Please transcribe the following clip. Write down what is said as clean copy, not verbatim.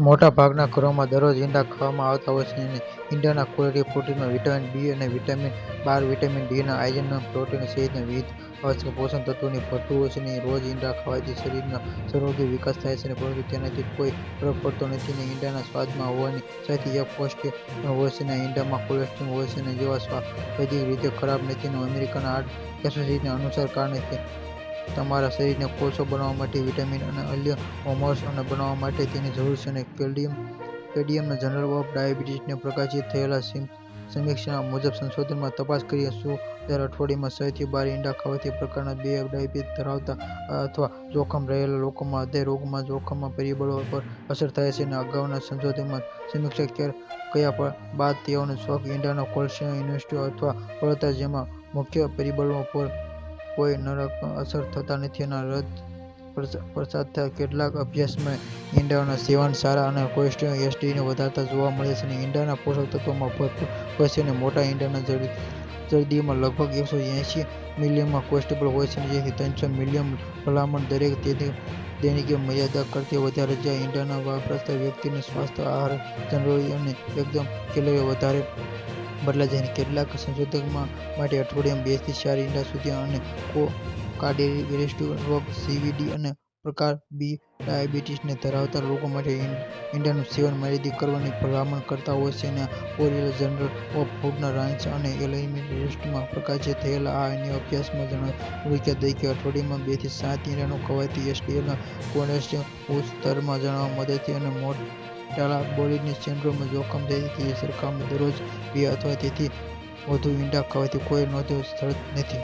મોટા ભાગના ઘરોમાં દરરોજ ઈંડા ખાવામાં આવતા હોય છે અને ઈંડાના ક્વોલિટી પ્રોટીનમાં વિટામિન બી અને વિટામિન 12, વિટામિન ડીના આયર્ન, પ્રોટીન સહિતના વિવિધ આવશ્યક પોષક તત્વોથી ભરપૂર હોય છે. રોજ ઈંડા ખાવાથી શરીરનો સર્વાંગી વિકાસ થાય છે, પરંતુ તેનાથી કોઈ ફરક પડતો નથી. ઈંડાના સ્વાદમાં હોવાની સાથે એક પૌષ્ટિક પણ હોય છે. ઈંડામાં કોલેસ્ટ્રોલ હોય છે, જે વૈદ્યકીય રીતે ખરાબ નથી. અમેરિકન હાર્ટ એસોસિએશન અનુસાર, કારણ કે તમારા શરીરને કોષો બનાવવા માટે વિટામિન અને અન્ય હોર્મોન્સ બનાવવા માટે તેની જરૂર છે. કેનેડિયન જર્નલ ઓફ ડાયાબિટીસને પ્રકાશિત થયેલા સમીક્ષા મુજબ, સંશોધનમાં તપાસ કરી શું દર અઠવાડિયામાં 6 થી 12 ઈંડા ખાવાથી પ્રકારના 2 ડાયાબિટીસ ધરાવતા અથવા જોખમ રહેલા લોકોમાં હૃદયરોગના જોખમના પરિબળો પર અસર થાય છે. અગાઉના સંશોધનોમાં સમીક્ષા કર્યા બાદ તેઓએ શોખ ઈંડાના કોલેસ્ટ્રોલ, ઇન્સ્યુલિન અથવા બળતરા જેવા મુખ્ય પરિબળો પર કોઈ નકારાત્મક અસર થતા નથી. રક્ત પ્રસાથના કેટલાક અભ્યાસોમાં ઈંડાના સેવન સારા અને કોલેસ્ટ્રોલ એસડીને વધારતા જોવા મળે છે. ઈંડા પોષક તત્વોમાં ભરપૂર હોય છે. મોટા ઈંડાના જરદીમાં લગભગ 180 મિલીગ્રામ કોલેસ્ટ્રોલ હોય છે, જેથી 300 મિલીગ્રામ ભલામણ. દરેક દૈનિક મર્યાદા કરતાં વધારે ઈંડાના વપરાશથી વ્યક્તિનું સ્વાસ્થ્ય, આહાર જરૂરિયાત અને એકંદર કેલરી વધારે બદલાય છે. કેટલાક સંશોધકો માટે અઠવાડિયામાં 2 થી 4 ઈંડા સુધી અને કાર્ડિયોવેસ્ક્યુલર રોગ, સીવીડી અને પ્રકાર બી ડાયાબિટીસ ધરાવતા લોકો માટે ઈંડાનું સેવન મર્યાદિત કરવાની ભલામણ કરતા હોય છે. Oriental journal of food science અને એલિમેન્ટરીમાં પ્રકાશિત થયેલા આ અન્ય અભ્યાસમાં જણાવ્યું છે કે દૈનિક અઠવાડિયામાં 2 થી 7 ઈંડા ખાવાથી એલડીએલ કોલેસ્ટ્રોલના ઉચ્ચ સ્તરને ઘટાડવામાં મદદ થાય છે અને મેટાબોલિક સિન્ડ્રોમનું જોખમ તેની સરખામણીમાં દરરોજ 2 અથવા તેથી વધુ ઈંડા ખાવાથી કોઈ નોંધપાત્ર અસર નથી.